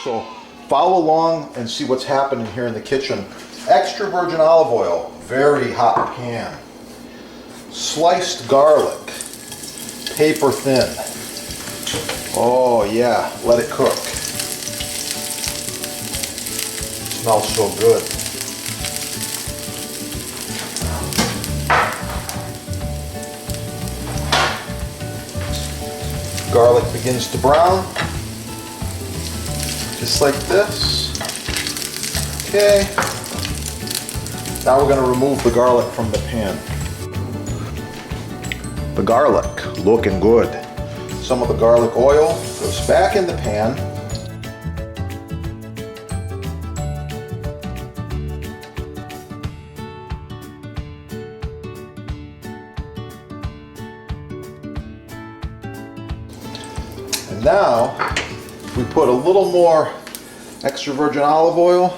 So follow along and see what's happening here in the kitchen. Extra virgin olive oil, very hot pan. Sliced garlic, paper thin. Oh yeah, let it cook. Smells so good. Garlic begins to brown. Just like this. Okay. Now we're going to remove the garlic from the pan. The garlic looking good. Some of the garlic oil goes back in the pan. And now we put a little more extra virgin olive oil,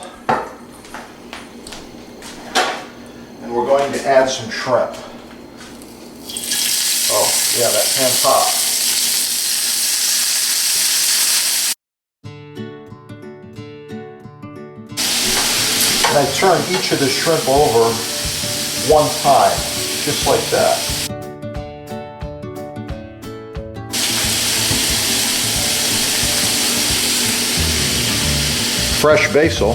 and we're going to add some shrimp. Oh yeah, that pan's hot. And I turn each of the shrimp over one time, just like that. Fresh basil.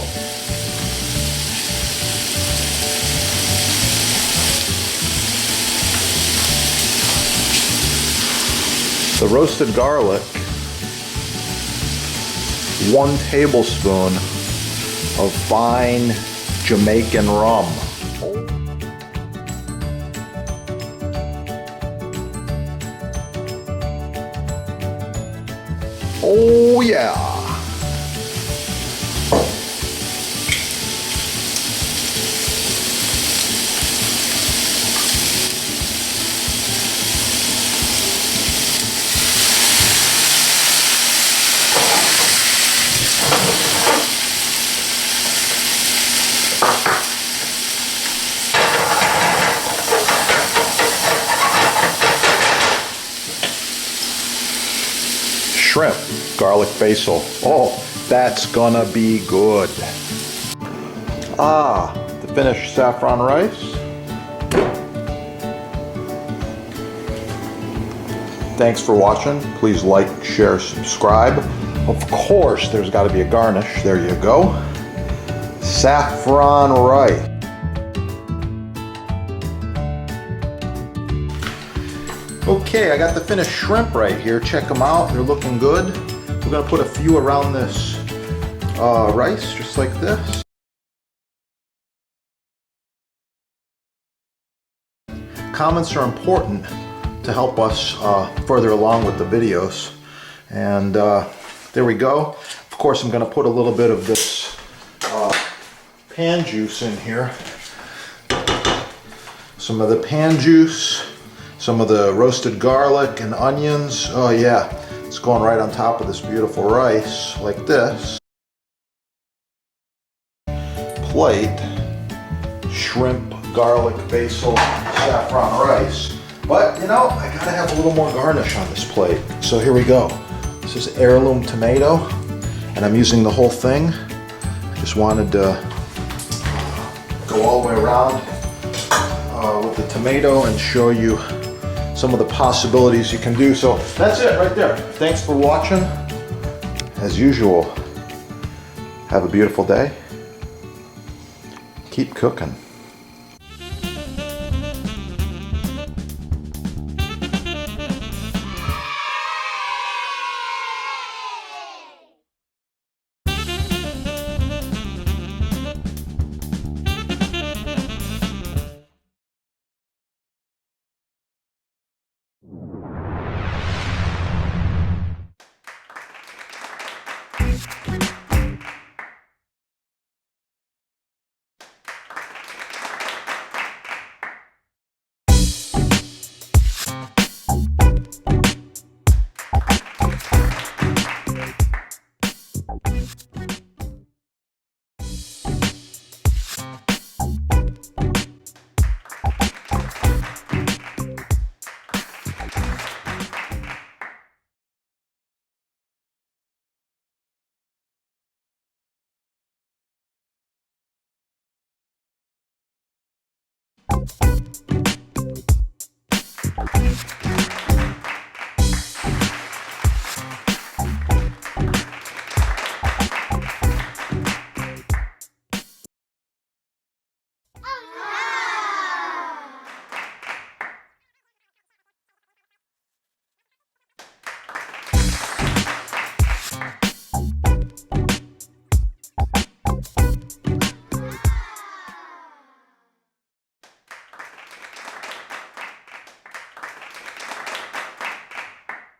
The roasted garlic. 1 tablespoon of fine Jamaican rum. Oh yeah. Shrimp, garlic basil. Oh, that's gonna be good. Ah, the finished saffron rice. Thanks for watching. Please like, share, subscribe. Of course, there's got to be a garnish. There you go. Saffron rice. Okay, I got the finished shrimp right here. Check them out. They're looking good. We're going to put a few around this rice, just like this. Comments are important to help us further along with the videos. And there we go. Of course, I'm going to put a little bit of this pan juice in here. Some of the pan juice. Some of the roasted garlic and onions. Oh yeah, it's going right on top of this beautiful rice, like this. Plate, shrimp, garlic, basil, saffron rice. But you know, I gotta have a little more garnish on this plate. So here we go. This is heirloom tomato, and I'm using the whole thing. I just wanted to go all the way around with the tomato and show you some of the possibilities you can do. So that's it right there. Thanks for watching. As usual, have a beautiful day. Keep cooking.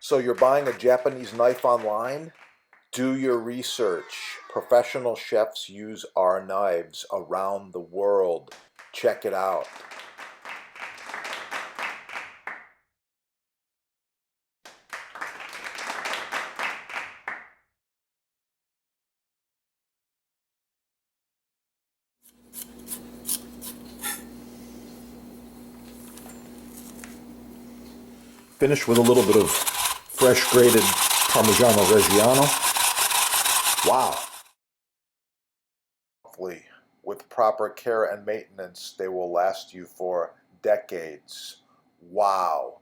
So you're buying a Japanese knife online? Do your research. Professional chefs use our knives around the world. Check it out. Finish with a little bit of fresh grated Parmigiano Reggiano. Wow. With proper care and maintenance, they will last you for decades. Wow.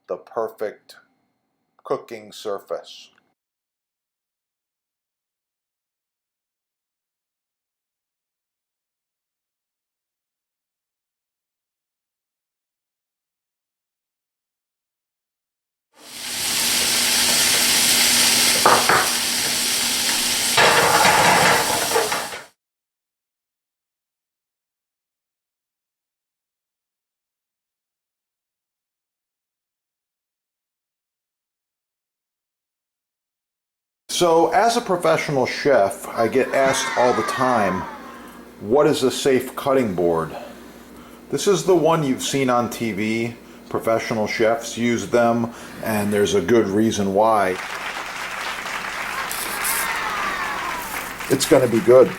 The perfect cooking surface. So, as a professional chef, I get asked all the time, what is a safe cutting board? This is the one you've seen on TV. Professional chefs use them, and there's a good reason why. It's going to be good.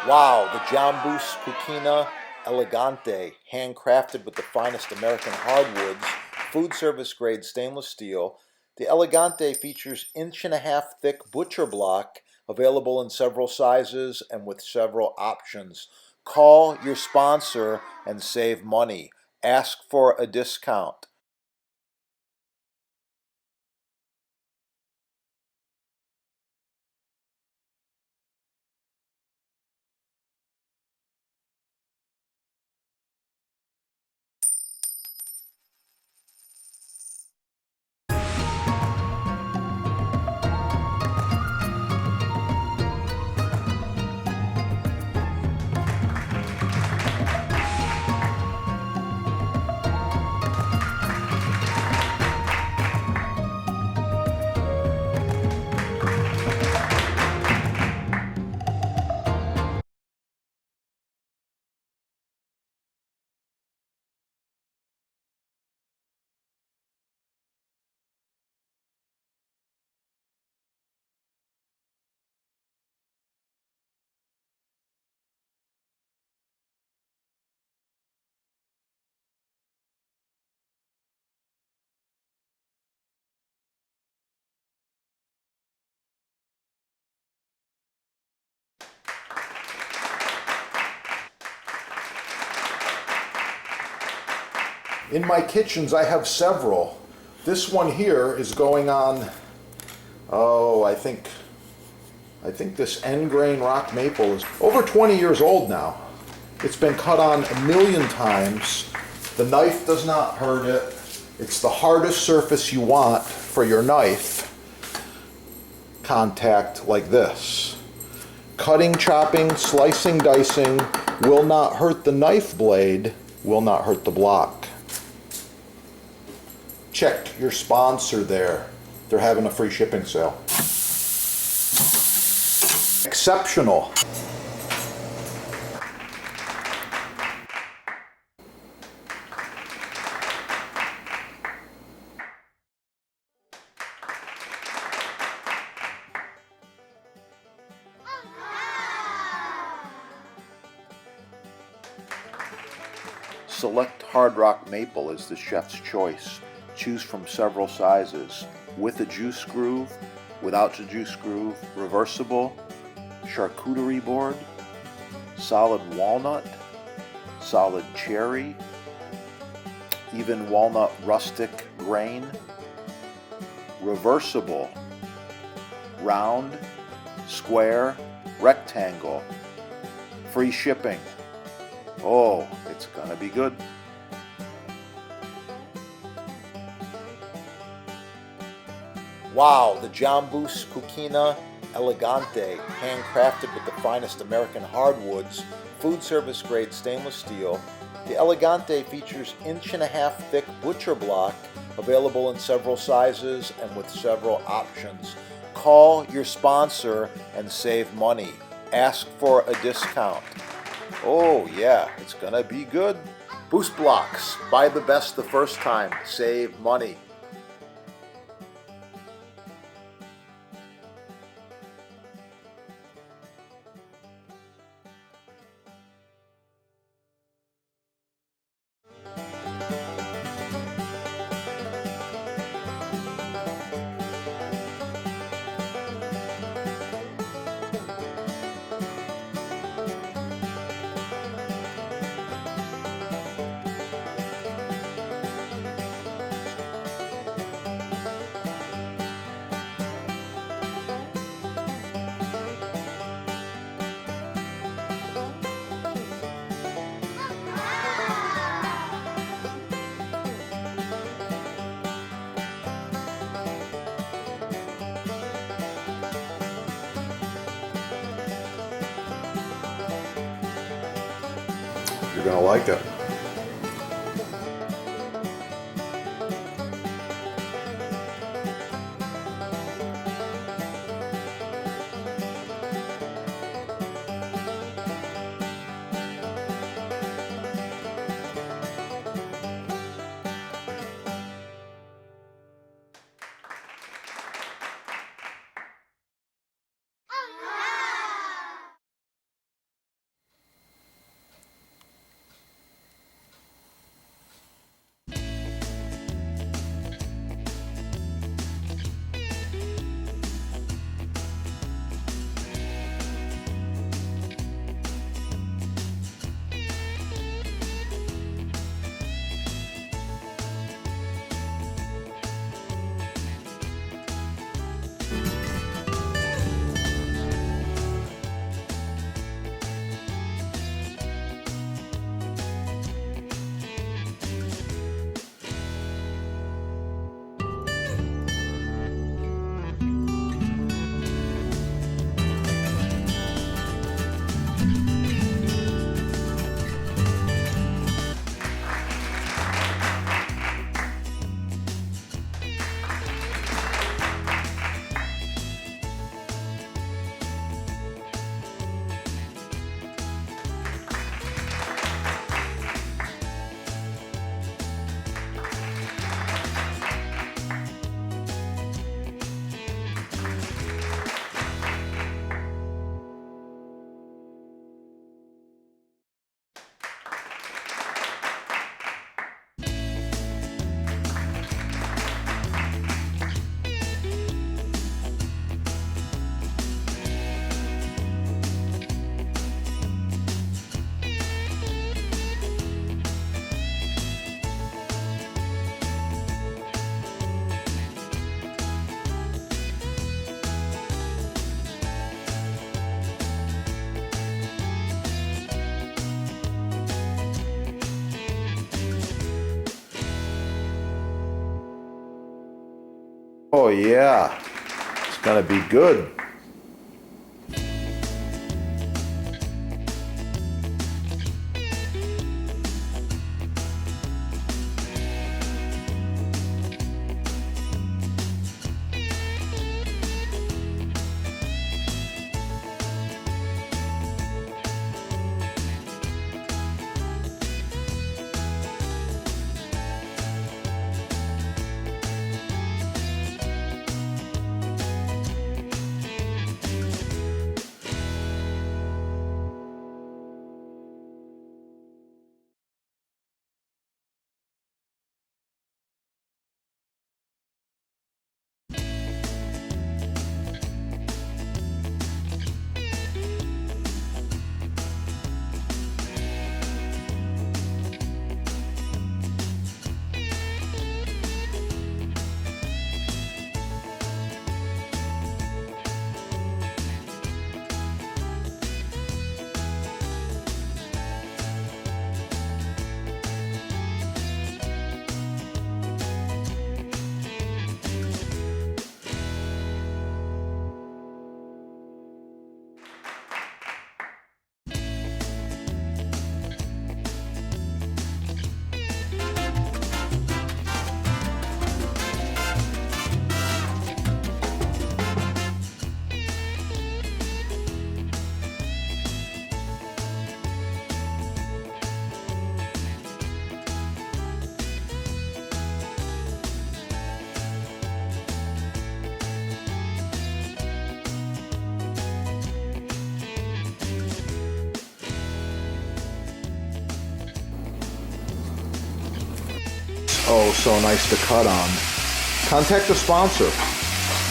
Wow, the Jambus Cucina Elegante, handcrafted with the finest American hardwoods, food service grade stainless steel. The Elegante features 1.5-inch thick butcher block, available in several sizes and with several options. Call your sponsor and save money. Ask for a discount. In my kitchens, I have several. This one here is going on, I think this end grain rock maple is over 20 years old now. It's been cut on 1,000,000 times. The knife does not hurt it. It's the hardest surface you want for your knife contact like this. Cutting, chopping, slicing, dicing will not hurt the knife blade, will not hurt the block. Check your sponsor there. They're having a free shipping sale. Exceptional. Select Hard Rock Maple is the chef's choice. Choose from several sizes, with a juice groove, without the juice groove, reversible, charcuterie board, solid walnut, solid cherry, even walnut rustic grain, reversible, round, square, rectangle, free shipping. Oh, it's gonna be good. Wow, the Jambus Cucina Elegante, handcrafted with the finest American hardwoods, food service grade stainless steel. The Elegante features 1.5 inch thick butcher block, available in several sizes and with several options. Call your sponsor and save money. Ask for a discount. Oh yeah, it's gonna be good. Boost blocks, buy the best the first time, save money. You're gonna like it. Oh yeah, it's gonna be good. oh so nice to cut on, contact the sponsor.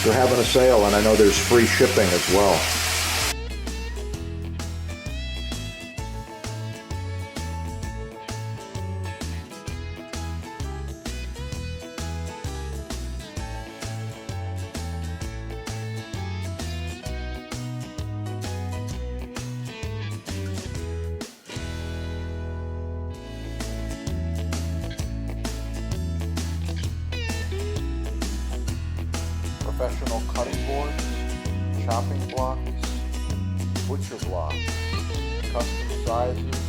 They're having a sale, and I know there's free shipping as well. Professional cutting boards, chopping blocks, butcher blocks, custom sizes,